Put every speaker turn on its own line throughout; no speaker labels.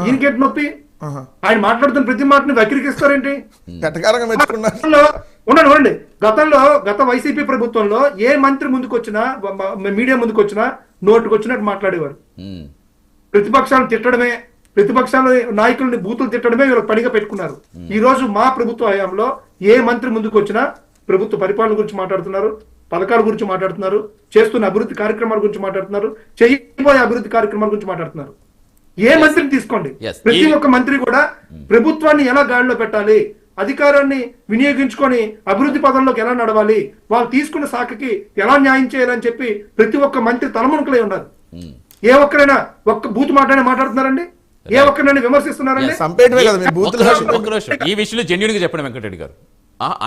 ఈయనకేంటి నొప్పి? ఆయన మాట్లాడుతున్న ప్రతి మాటని వక్రీకరిస్తారేంటి? ఉండండి. గత వైసీపీ ప్రభుత్వంలో ఏ మంత్రి ముందుకు వచ్చినా, మీడియా ముందుకు వచ్చినా నోటుకు వచ్చినట్టు మాట్లాడేవారు. ప్రతిపక్షాలను తిట్టడమే, ప్రతిపక్షాల నాయకుల్ని బూతులు తిట్టడమే వీళ్ళకి పనిగా పెట్టుకున్నారు. ఈ రోజు మా ప్రభుత్వ హయాంలో ఏ మంత్రి ముందుకు వచ్చినా ప్రభుత్వ పరిపాలన గురించి మాట్లాడుతున్నారు, పథకాల గురించి మాట్లాడుతున్నారు, చేస్తున్న అభివృద్ధి కార్యక్రమాల గురించి మాట్లాడుతున్నారు, చేయబోయే అభివృద్ధి కార్యక్రమాల గురించి మాట్లాడుతున్నారు. ఏ మంత్రిని తీసుకోండి, ప్రతి ఒక్క మంత్రి కూడా ప్రభుత్వాన్ని ఎలా గాడిలో పెట్టాలి, అధికారాన్ని వినియోగించుకొని అభివృద్ధి పదంలోకి ఎలా నడవాలి, వాళ్ళు తీసుకున్న శాఖకి ఎలా న్యాయం చేయాలని చెప్పి ప్రతి ఒక్క మంత్రి తలమునకలే ఉన్నారు. ఏ ఒక్కరైనా ఒక్క బూత్ మాట్లాడుతున్నారండి? ఏ ఒక్కరినైనా విమర్శిస్తున్నారండి?
ఈ విషయంలో జెన్యూన్ గా చెప్పండి వెంకటరెడ్డి గారు,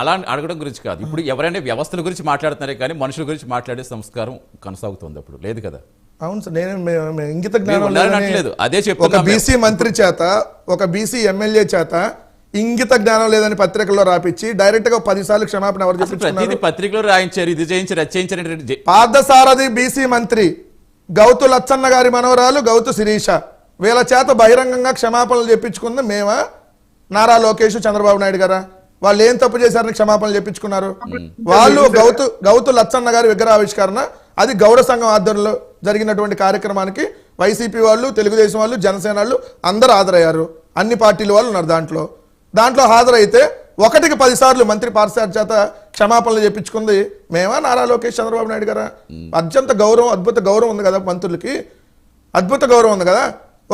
అలా అడగడం గురించి కాదు. ఇప్పుడు ఎవరైనా వ్యవస్థల గురించి మాట్లాడుతున్నారే కానీ మనుషుల గురించి మాట్లాడే సంస్కారం కొనసాగుతుంది అప్పుడు లేదు కదా?
అవును సార్, నేను ఇంగిత జ్ఞానం
లేదు, అదే చెప్పు.
ఒక బీసీ మంత్రి చేత, ఒక బీసీ ఎమ్మెల్యే చేత ఇంగిత జ్ఞానం లేదని పత్రికల్లో రాపించి డైరెక్ట్ గా 10 సార్లు క్షమాపణ ఎవరు చెప్తున్నారు?
పత్రికలో రాయించారు, ఇది చేయించారు, అది చేయించారు.
పార్థసారథి బీసీ మంత్రి గౌతు లచ్చన్న గారి మనవరాలు గౌతు శిరీష వీళ్ళ చేత బహిరంగంగా క్షమాపణలు చెప్పించుకుంది మేమా, నారా లోకేష్, చంద్రబాబు నాయుడు గారా? వాళ్ళు ఏం తప్పు చేశారని క్షమాపణలు చెప్పించుకున్నారు? వాళ్ళు గౌతు లచ్చన్న గారి విగ్రహావిష్కరణ, అది గౌడ సంఘం ఆధ్వర్యంలో జరిగినటువంటి కార్యక్రమానికి వైసీపీ వాళ్ళు, తెలుగుదేశం వాళ్ళు, జనసేన వాళ్ళు అందరూ హాజరయ్యారు. అన్ని పార్టీల వాళ్ళు ఉన్నారు దాంట్లో హాజరైతే 1కి 10 సార్లు మంత్రి పార్థసారథి చేత క్షమాపణలు చెప్పించుకుంది మేమా, నారా లోకేష్, చంద్రబాబు నాయుడు గారా? అత్యంత గౌరవం, అద్భుత గౌరవం ఉంది కదా మంత్రులకి, అద్భుత గౌరవం ఉంది కదా.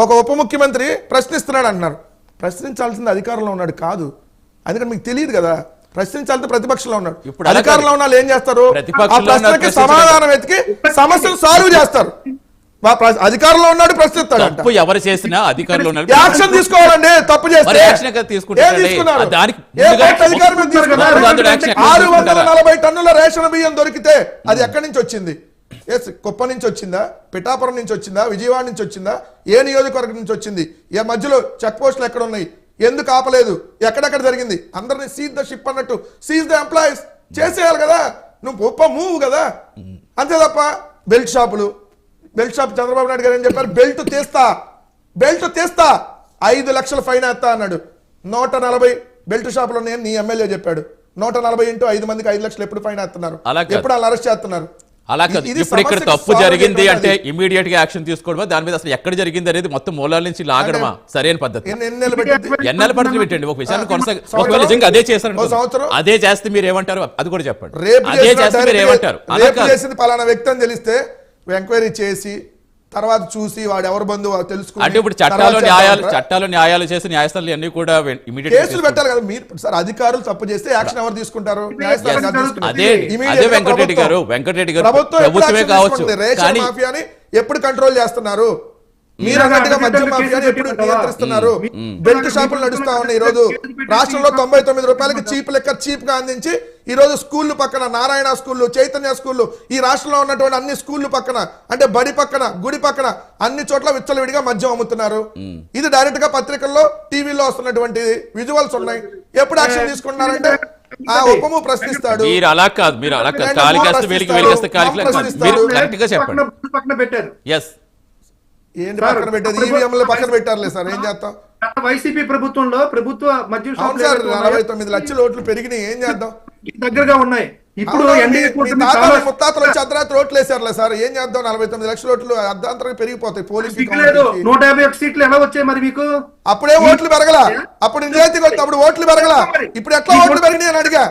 ఒక ఉప ముఖ్యమంత్రి ప్రశ్నిస్తున్నాడు అంటున్నారు. ప్రశ్నించాల్సింది అధికారంలో ఉన్నాడు కాదు, అందుకని మీకు తెలియదు కదా. ప్రశ్నించాలంటే ప్రతిపక్షంలో ఉన్నాడు. ఇప్పుడు అధికారంలో ఉన్న వాళ్ళు ఏం చేస్తారు? ఆ ప్రశ్నకి సమాధానం వెతికి సమస్యను సాల్వ్ చేస్తారు. అధికారంలో ఉన్నాడు, ప్రశ్నిస్తాడు.
తప్పు ఎవరు చేసినా అధికారంలో
యాక్షన్ తీసుకోవాలండి. తప్పు చేస్తే 640 టన్నుల రేషన్ బియ్యం దొరికితే అది ఎక్కడి నుంచి వచ్చింది? కుప్ప నుంచి వచ్చిందా, పిఠాపురం నుంచి వచ్చిందా, విజయవాడ నుంచి వచ్చిందా, ఏ నియోజకవర్గం నుంచి వచ్చింది? ఏ మధ్యలో చెక్ పోస్టులు ఎక్కడ ఉన్నాయి? ఎందుకు ఆపలేదు? ఎక్కడెక్కడ జరిగింది? అందరినీ సీజ్ ద షిప్ అన్నట్టు సీజ్ ద ఎంప్లాయీస్ చేసేయాలి కదా. నువ్వు మూవ్ కదా, అంతే తప్ప బెల్ట్ షాపులు, బెల్ట్ షాప్ చంద్రబాబు నాయుడు గారు ఏం చెప్పారు? బెల్ట్ తీస్తా 5 లక్షల ఫైన్ వేస్తా అన్నాడు. 140 బెల్ట్ షాపులు ఉన్నాయని నీ ఎమ్మెల్యే చెప్పాడు. 140 ఇంటూ 5 మందికి 5 లక్షలు ఎప్పుడు ఫైన్ వేస్తున్నారు? ఎప్పుడు వాళ్ళు అరెస్ట్ చేస్తున్నారు?
అలా కాదు. ఇప్పుడు ఇక్కడ తప్పు జరిగింది అంటే ఇమీడియట్ గా యాక్షన్ తీసుకోవడమా, దాని మీద అసలు ఎక్కడ జరిగింది అనేది మొత్తం మూలాల నుంచి లాగడమా సరైన పద్ధతి? ఎన్నేళ్ళ పద్ధతి పెట్టండి. ఒక విషయాన్ని ఒకవేళ నిజంగా అదే చేస్తారు, అదే చేస్తే మీరు ఏమంటారు అది కూడా చెప్పండి. అదే చేస్తే మీరు ఏమంటారు?
పలానా వ్యక్తి అని తెలిస్తే ఎంక్వైరీ చేసి తర్వాత చూసి వాడు ఎవరు బంధువు తెలుసుకుని,
అంటే ఇప్పుడు చట్టాలు న్యాయాలు చేసి న్యాయస్థానాలు అన్ని కూడా ఇమీడియట్
కేసులు పెట్టాలి కదా. మీరు సార్ అధికారులు తప్పు చేస్తే యాక్షన్ ఎవరు తీసుకుంటారు?
అదే వెంకటరెడ్డి గారు ప్రభుత్వమే కావచ్చు,
రేషన్ మాఫియాని ఎప్పుడు కంట్రోల్ చేస్తున్నారు? మీరు అన్నట్టుగా మద్యం మాఫియాని ఎప్పుడు నియంత్రిస్తున్నారు? బెల్ట్ షాపులు నడుస్తా ఉన్నాయి. ఈ రోజు రాష్ట్రంలో 99 రూపాయలకి చీప్ లెక్క చీప్ గా అందించి ఈ రోజు స్కూళ్ళు పక్కన, నారాయణ స్కూళ్ళు, చైతన్య స్కూళ్ళు, ఈ రాష్ట్రంలో ఉన్నటువంటి అన్ని స్కూళ్ళు పక్కన, అంటే బడి పక్కన, గుడి పక్కన అన్ని చోట్ల విచ్చలవిడిగా మద్యం అమ్ముతున్నారు. ఇది డైరెక్ట్ గా పత్రికల్లో, టీవీలో వస్తున్నటువంటి విజువల్స్ ఉన్నాయి. ఎప్పుడు యాక్షన్ తీసుకుంటున్నారంటే ఆ ఉపము ప్రశ్నిస్తాడు.
మీరు అలా కాదు,
ఏంటి పక్కన పెట్టేది? ఈవీఎంలు పక్కన పెట్టారులే సార్, ఏం చేస్తాం?
వైసీపీ ప్రభుత్వంలో ప్రభుత్వ మద్యం
49 లక్షల ఓట్లు పెరిగినాయి, ఏం చేద్దాం?
దగ్గరగా ఉన్నాయి. ఇప్పుడు
ముత్తాతలు వచ్చి అర్ధరాత్రి ఓట్లు వేసారులే సార్, ఏం చేద్దాం? 49 లక్షల ఓట్లు అర్ధాంతరంగా పెరిగిపోతాయి. పోలీసు
151 సీట్లు ఎలా వచ్చాయి మరి మీకు?
అప్పుడే ఓట్లు పెరగలా, అప్పుడు నిజాయితీకి వస్తే అప్పుడు ఓట్లు పెరగలా. ఇప్పుడు ఎట్లా ఓట్లు పెరిగినాయి అని అడిగా.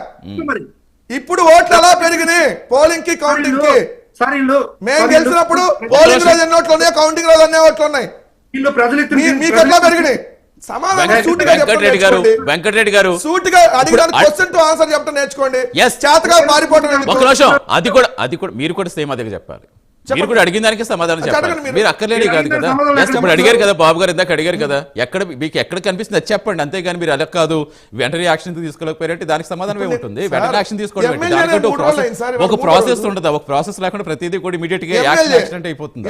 ఇప్పుడు ఓట్లు ఎలా పెరిగినాయి? పోలింగ్ కి, కౌంటింగ్ కి. మేము గెలిచినప్పుడు పోలింగ్ రోజు ఎన్ని ఓట్లు ఉన్నాయి, కౌంటింగ్ రోజు అన్ని ఓట్లు ఉన్నాయి. మీకు ఎట్లా పెరిగినాయి?
వెంకటరెడ్డి గారు
సూటిగా అడిగిన క్వశ్చన్ టు ఆన్సర్ చెప్పడం నేర్చుకోండి. చేతగా మారిపోవడం.
ఒక నిమిషం, అది కూడా మీరు కూడా సేమ్ అదే చెప్పాలి. మీరు కూడా అడిగిన దానికి సమాధానం చెప్పాలి. మీరు అక్కర్లేని కాదు కదా. ఇప్పుడు అడిగారు కదా, బాబు గారు ఇందాక అడిగారు కదా, మీకు ఎక్కడ కనిపిస్తుంది అది చెప్పండి. అంతేగాని మీరు అలా కాదు వెంటనే యాక్షన్ తీసుకోలేకపోయారంటే దానికి సమాధానం ఏముంటుంది? వెంటనే యాక్షన్ తీసుకోవడం దానికంటే ఒక ప్రాసెస్ ఉంటుంది. ఒక ప్రాసెస్ లేకుండా ప్రతిదీ కూడా ఇమీడియట్ గా యాక్షన్ అంటే అయిపోతుంది.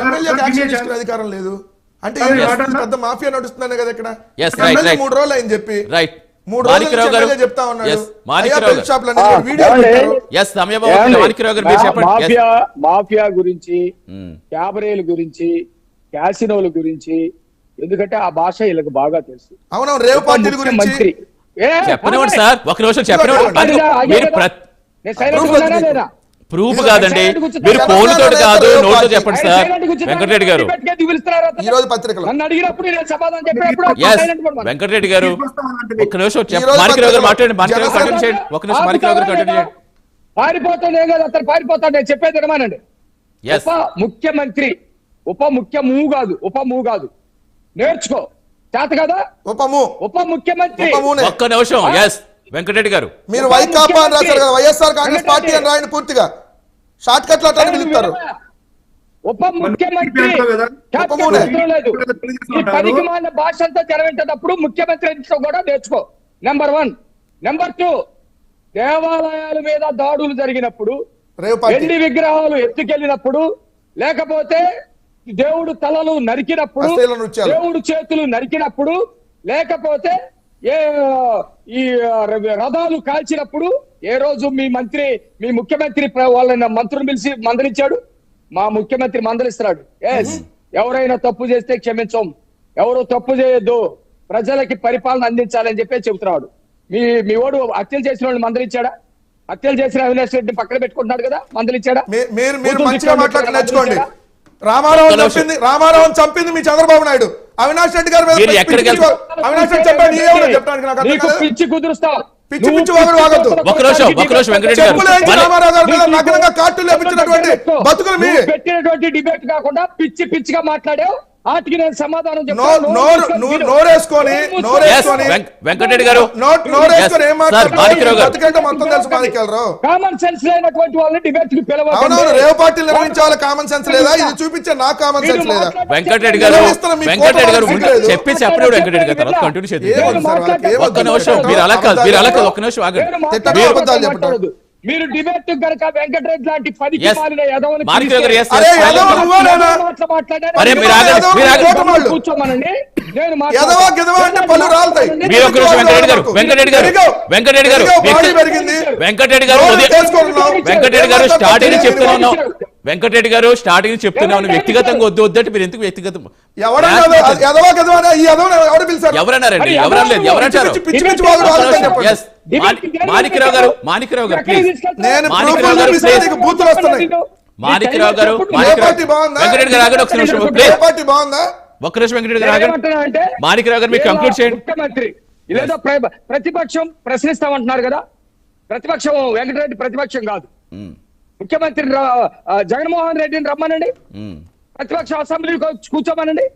అధికారం లేదు అంటే పెద్ద మాఫియా నడుస్తుందనే కదా ఇక్కడ. 3 రోజులు అయింది చెప్పి, రైట్? 3 రోజులు చెప్తా ఉన్నాడు.
మాఫియా గురించి, క్యాబరేల గురించి, క్యాసినోల గురించి ఎందుకంటే ఆ భాష వీళ్ళకి బాగా తెలుసు.
అవునవును, రేవు పార్టీల గురించి
ముఖ్యమంత్రి
చెప్పనివ్వండి సార్, ఒక నిమిషం చెప్పనివ్వండి. ప్రూఫ్ కాదండి, మీరు ఫోన్తోటి కాదు నోట్తో చెప్పండి సార్. వెంకటరెడ్డి గారు,
ఈ రోజు పత్రికలో
నన్ను అడిగినప్పుడు నేను సమాధానం చెప్పినప్పుడు
వెంకటరెడ్డి గారు ఒక నిమిషం మాణిక్యరావు గారు మాట్లాడండి. మాణిక్యరావు కంటిన్యూ చేయండి, ఒక నిమిషం మాణిక్యరావు గారు కంటిన్యూ చేయండి.
పారిపోతాడు ఏం కాదు, అతను పారిపోతాడు. నేను చెప్పేది వినమానండి. ఉప ముఖ్యమంత్రి, ఉప ముఖ్యము కాదు, నేర్చుకో. చేత కదా ఉప ముఖ్యమంత్రి.
ఒక్క నిమిషం. ఎస్ వెంకటరెడ్డి గారు,
మీరు వైకాపా అని రాశారు కదా, వైఎస్ఆర్ కాంగ్రెస్ పార్టీ అని రాయండి పూర్తిగా. షార్ట్ కట్ లో అట్లా పిలుస్తారు.
ఉప ముఖ్యమంత్రి ఈ పనికి మాలిన భాష అంతా తెరవేంటప్పుడు ముఖ్యమంత్రి కూడా నేర్చుకో. నెంబర్ 1. నెంబర్ 2, దేవాలయాల మీద దాడులు జరిగినప్పుడు, వెండి విగ్రహాలు ఎత్తుకెళ్ళినప్పుడు, లేకపోతే దేవుడు తలలు నరికినప్పుడు, దేవుడు చేతులు నరికినప్పుడు, లేకపోతే ఈ రథాలు కాల్చినప్పుడు ఏ రోజు మీ ముఖ్యమంత్రి వాళ్ళని మంత్రులు పిలిచి మందలించాడు? మా ముఖ్యమంత్రి మందలిస్తున్నాడు. ఎవరైనా తప్పు చేస్తే క్షమించం, ఎవరు తప్పు చేయొద్దు, ప్రజలకి పరిపాలన అందించాలని చెప్పి చెబుతున్నాడు. మీ ఓడు హత్యలు చేసిన వాళ్ళు మందలించాడా? హత్యలు చేసిన అవినాష్ రెడ్డిని పక్కన పెట్టుకుంటున్నాడు కదా, మందలించాడా?
మీరు మంచిగా మాట్లాడి నేర్చుకోండి. రామారావు చంపింది మీ చంద్రబాబు నాయుడు. అవినాష్ రెడ్డి గారి మీద అవినాష్ రెడ్డి చెప్పండి,
పిచ్చి కుదురుస్తావు.
ఒక నిమిషం వెంకటరెడ్డి గారు,
రామారావు గారి మీద నగ్నంగా కార్టూన్ లేపించినటువంటి బతుకులు మీ
పెట్టినటువంటి డిబేట్ కాకుండా పిచ్చిగా మాట్లాడావు. వాటికి నేను సమాధానం
నోరేసుకొని
వెంకటరెడ్డి గారు,
మొత్తం తెలుసు మాణిక్యాలరావు.
కామన్ సెన్స్ లేనటువంటి వాళ్ళని డిబేట్ కి
అవును, రేవు పార్టీలు నిర్వహించాలి. కామన్ సెన్స్ లేదా? ఇది చూపించే నాకు కామన్ సెన్స్ లేదా?
వెంకటరెడ్డి గారు చెప్పి చెప్పలేడు. వెంకటరెడ్డి గారు తర్వాత కంటిన్యూ చేద్దాం. ఒక్క నిమిషం, మీరు అలా కాదు, ఒక్క నిమిషం ఆగండి.
మీరు డిబేట్ కనుక వెంకటరెడ్డి లాంటి 10కి మాలిన యదవని కూర్చోమనండి.
వెంకటరెడ్డి గారు స్టార్టింగ్ చెప్తున్నాను, వ్యక్తిగతంగా వద్దంటే మీరు ఎందుకు వ్యక్తిగతం ఎవరన్నారండి? ఎవరనలేదు, ఎవరంటారు? మాణిక్యరావు గారు వెంకటరెడ్డి గారు ఆగండి ఒక్క నిమిషం. ఒక్క నిమిషం వెంకటరెడ్డి గారు ఆగండి. మాణిక్యరావు గారు మీరు కంక్లూడ్ చేయండి.
ముఖ్యమంత్రి ఇదేదో ప్రతిపక్షం ప్రశ్నిస్తామంటున్నారు కదా, ప్రతిపక్షం వెంకటరెడ్డి ప్రతిపక్షం కాదు. ముఖ్యమంత్రి జగన్మోహన్ రెడ్డిని రమ్మనండి, ప్రతిపక్ష అసెంబ్లీ కూర్చోమనండి.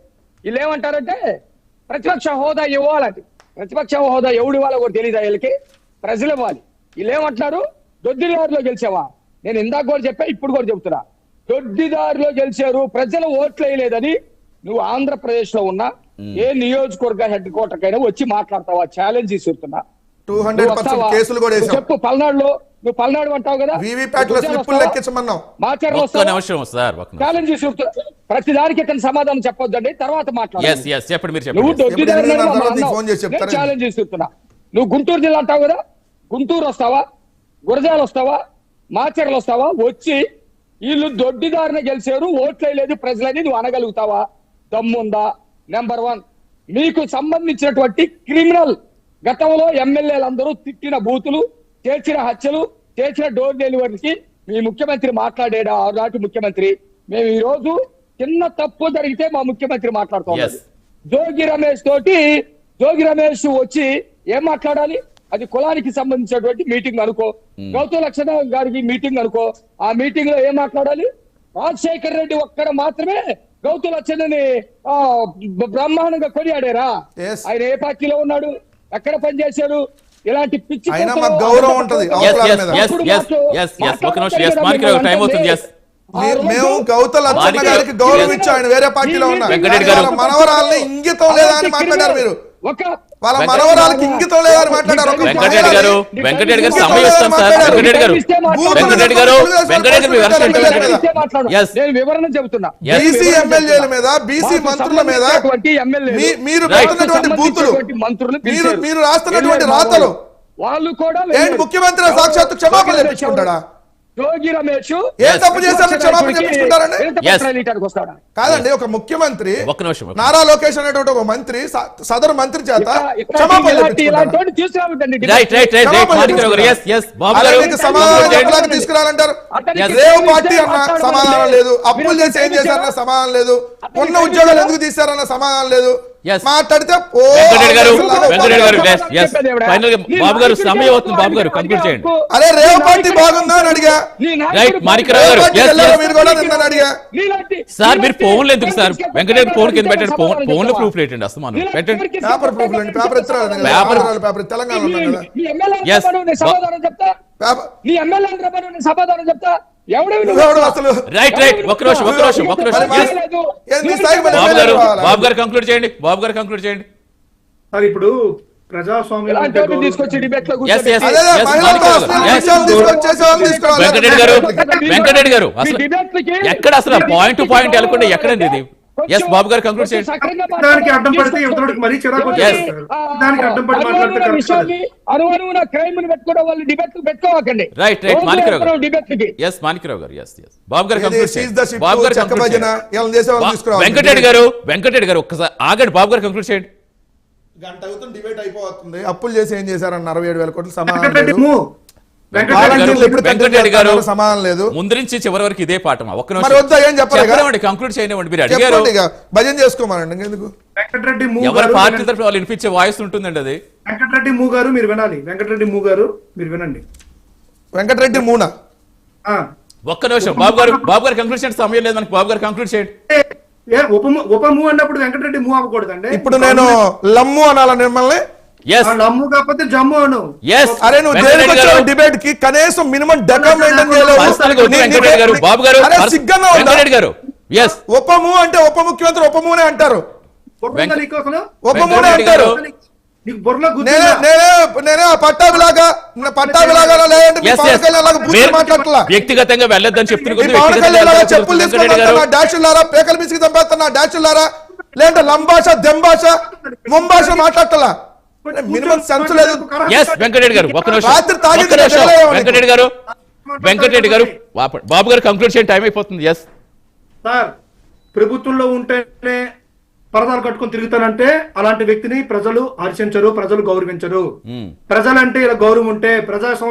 వీళ్ళు ఏమంటారంటే ప్రతిపక్ష హోదా ఇవ్వాలంటే, ప్రతిపక్ష హోదా ఎవడు ఇవ్వాలో కూడా తెలియదు వీళ్ళకి, ప్రజలు ఇవ్వాలి. వీళ్ళు ఏమంటున్నారు? దొడ్డిదారిలో గెలిచావా? నేను ఇందాక కూడా చెప్పా, ఇప్పుడు కూడా చెప్తున్నా, దొడ్డిదారిలో గెలిచారు, ప్రజలు ఓట్లు వేయలేదని నువ్వు ఆంధ్రప్రదేశ్ లో ఉన్న ఏ నియోజకవర్గ హెడ్ క్వార్టర్ కైనా వచ్చి మాట్లాడతావా? ఛాలెంజ్ ఇస్తున్నా.
200% కేసులు కూడా వేశాం.
చెప్పు, పల్నాడులో నువ్వు పల్నాడు అంటావు కదా, ఛాలెంజ్ ఇస్తున్నా. ప్రతి దానికి ఇక్కడ సమాధానం చెప్పొద్దండి, తర్వాత మాట్లాడాలి. నువ్వు ఛాలెంజ్ ఇస్తున్నా. నువ్వు గుంటూరు జిల్లా అంటావు కదా, గుంటూరు వస్తావా, గురజాల వస్తావా, మాచర్లు వస్తావా? వచ్చి వీళ్ళు దొడ్డిదారిన గెలిచారు, ఓట్లేదు ప్రజలని నువ్వు అనగలుగుతావా? దమ్ముందా? నెంబర్ 1, మీకు సంబంధించినటువంటి క్రిమినల్ గతంలో ఎమ్మెల్యేలందరూ తిట్టిన బూతులు, చేసిన హత్యలు, చేసిన డోర్ డెలివరీకి మీ ముఖ్యమంత్రి మాట్లాడాడు. ఆనాటి ముఖ్యమంత్రి. మేము ఈ రోజు చిన్న తప్పు జరిగితే మా ముఖ్యమంత్రి మాట్లాడుతాం. జోగి రమేష్ వచ్చి ఏం మాట్లాడాలి? అది కులానికి సంబంధించినటువంటి మీటింగ్ అనుకో, గౌతమ్ లక్ష్మణ గారికి మీటింగ్ అనుకో. ఆ మీటింగ్ లో ఏం మాట్లాడాలి? రాజశేఖర్ రెడ్డి ఒక్కడ మాత్రమే గౌతమ్ లక్ష్మణని బ్రహ్మాండంగా కొనియాడారా? ఆయన ఏ పార్టీలో ఉన్నాడు, ఎక్కడ పనిచేశారు? ఇలాంటి పిచ్చి
గౌరవం ఉంటది. మేము గౌతమ్ లక్ష్మణ గారికి గౌరవం ఇచ్చి ఆయన వేరే పార్టీలో ఉన్నారు. మనవరాల్ని ఇంగితం లేదా అని మాట్లాడారు మీరు. వాళ్ళ మనవరాలకి ఇంగితం లేదని మాట్లాడారు.
వెంకటరెడ్డి గారు సమయం ఇస్తాం సార్.
వివరణ చెబుతున్నా.
బీసీ ఎమ్మెల్యేల మీద, బీసీ మంత్రుల మీద మీరు పెడుతున్నటువంటి బూతులు, మీరు రాస్తున్నటువంటి రాతలు,
వాళ్ళు కూడా
ముఖ్యమంత్రి సాక్షాత్తు క్షమాపణ చెప్పించుకుంటాడా?
జోగి రమేష్
ఏ తప్పు చేశారని క్షమాపణ చెప్పించుకుంటారండి?
వస్తాడా?
కాదండి, ఒక ముఖ్యమంత్రి
ఒక్క నిమిషం.
నారా లోకేష్ అనేటువంటి ఒక మంత్రి సదరు మంత్రి చేత
ఇక్కడ
క్షమాపణ
ఇలాంటి
చెప్పించుకుంటారా?
తీసుకురావద్దండి.
Right right right right Manikyarao garu yes yes బాబు గారు
అలాగే సమాధానం చెప్పడానికి తీసుకురాలంటారు.
అతనికి
రేవ్ పార్టీ అన్న సమాధానం లేదు, అప్పులు చేసి ఏం చేశారన్న సమాధానం లేదు, ఉన్న ఉద్యోగాలు ఎందుకు తీశారన్న సమాధానం లేదు.
Yes.
మాట్లాడితే
వెంకటరెడ్డి గారు వెంకటరెడ్డి గారు yes yes ఫైనల్ గా బాబు గారు సమయం అవుతుంది. బాబు గారు కంక్లూడ్ చేయండి.
అరే రేవ్ పార్టీ బాగుందా అని అడిగా.
రైట్ మాణిక్యరావు గారు
పార్టీ
yes
వెళ్ళారా
yes
మీరు కూడా నిన్న అడిగా.
సార్ మీరు ఫోన్లు ఎందుకు సార్ వెంకటరెడ్డి ఫోన్ కింద పెట్టండి. ఫోన్ లో ప్రూఫ్ లేటండి అస్తమానం పెట్టండి.
పేపర్ ప్రూఫ్ అండి, పేపర్ ఇస్తారు పేపర్ తెలంగాణ ఉన్నాం కదా.
Yes.
సమాధానం చెప్తా
పేపర్
నీ ఎమ్మెల్యే నేను సమాధానం చెప్తా.
ఎవడు అసలు
రైట్ రైట్ ఒక్క నిమిషం yes
ఏంది స్థాయి మరి
బాబు గారు
ఎమ్మెల్యే
బాబు గారు కంక్లూడ్ చేయండి. బాబు గారు కంక్లూడ్ చేయండి.
సార్ ఇప్పుడు ప్రజాస్వామ్యం అంటే
ఇలాంటి వాటిని తీసుకొచ్చి డిబేట్ లో
Yes, yes.
అదే
Yes,
మహిళలతో
మాణిక్యరావు
అసలు
గారు.
విషయాలు తీసుకొచ్చేసే వాళ్ళు తీసుకురావాలి.
వెంకటరెడ్డి గారు అసలు ఎక్కడ అసలు పాయింట్ టు పాయింట్ వెళ్ళకుండా ఎక్కడండి ఇది? ఎస్ బాబు గారు కంక్లూడ్ చేయండి.
దానికి అడ్డం పడితే ఇవతలకి మరీ చిరాకు వచ్చేస్తుంది సార్. దానికి అడ్డం పడి మాట్లాడితే కరెక్ట్ కాదు.
అనువనువున క్రైమ్ పెట్టుకోవడం వాళ్ళు డిబేట్ పెట్టుకోవాకండి.
రైట్ రైట్ మాణిక్యరావు గారు
డిబేట్ కి
ఎస్ మాణిక్యరావు గారు ఎస్ ఎస్ బాబు గారు
ఇది
కంక్లూడ్
seize
చేయండి.
the ship,
బాబు గారు
చెక్క
కంక్లూడ్
భజన,
చేయండి.
వీళ్ళని చేసే వాళ్ళని తీసుకురావాలి.
వెంకటరెడ్డి గారు ఒక్కసారి ఆగండి. బాబు గారు కంక్లూడ్ చేయండి.
గంట అవుతుంది డిబేట్ అయిపోతుంది. అప్పులు చేసి ఏం చేశారన్న 67,000 కోట్లు సమాధానం
వెంకటరెడ్డి
లేదు.
మూవ్. వెంకటరెడ్డి
వాలంటీర్లు ఎప్పుడు
వెంకటరెడ్డి గారు
కంటిన్యూ సమాధానం లేదు.
ముందు నుంచి చివరి వరకు ఇదే పాఠమా? ఒక్క
మరి వద్దా ఏం చెప్పాలి?
చెప్పండి కంక్లూడ్ చేయనివ్వండి. మీరు అడిగారు
చెప్పండి ఇక భజన చేసుకోమనండి ఇంకెందుకు.
వెంకటరెడ్డి మూవ్
ఎవరి
గారు
పార్టీ తరఫున వాళ్ళు వినిపించే వాయిస్ ఉంటుందండి అది.
వెంకటరెడ్డి మూవ్ గారు మీరు వినాలి. వెంకటరెడ్డి మూవ్ గారు మీరు వినండి.
వెంకటరెడ్డి మూన
ఆ.
ఒక్క నిమిషం బాబు గారు కంక్లూడ్ చేయండి. సమయం లేదు మనకి. బాబు గారు కంక్లూడ్ చేయండి.
ఏ ఉప మూవ్ అన్నప్పుడు వెంకటరెడ్డి మూవ్ అవ్వకూడదండి.
ఇప్పుడు నేను లమ్ము అనాల మిమ్మల్ని.
ఎస్
లమ్ము కాకపోతే జమ్ము అను.
ఎస్
అరే నువ్వు దేనికి వచ్చావు డిబేట్ కి? కనీసం మినిమం డెకమ్ మెయింటైన్
వెంకటరెడ్డి గారు బాబు గారు
సిగ్గా
వెంకటరెడ్డి గారు ఎస్
ఉపము అంటే ఉప ముఖ్యమంత్రి ఉపమునే అంటారు.
బుర్ర నీకు అసలు?
ఉపమునే అంటారు.
నీకు బుర్రలో
నేనే
గుర్తు
నేనే పట్టాభిలాగా లేదంటే మీ పవన్ కళ్యాణ్ లాగా బూతులు మాట్లాడట్లా.
వ్యక్తిగతంగా వెళ్ళొద్దని చెప్తున్న
మీ పవన్ కళ్యాణ్ లాగా చెప్పులు తీసుకున్నా డాషులారా పేకలు మిసికి చంపేస్తున్నా డాషులారా లేదంటే లంభాష దెంభాష ముంభాష మాట్లాడటలా. మినిమం సెన్స్ లేదు.
ఎస్ వెంకటరెడ్డి గారు ఒక్క నిమిషం.
రాత్రి తాగి
ఒక్క నిమిషం. వెంకటరెడ్డి గారు బాబు గారు కంక్లూడ్ చేయండి. టైం అయిపోతుంది. ఎస్
సార్ ప్రభుత్వంలో ఉంటేనే పరదాలు కట్టుకొని తిరుగుతానంటే అలాంటి వ్యక్తిని ప్రజలు హర్షించరు, ప్రజలు గౌరవించరు. ప్రజలంటే ఇలా గౌరవం ఉంటే ప్రజాస్వామ్యం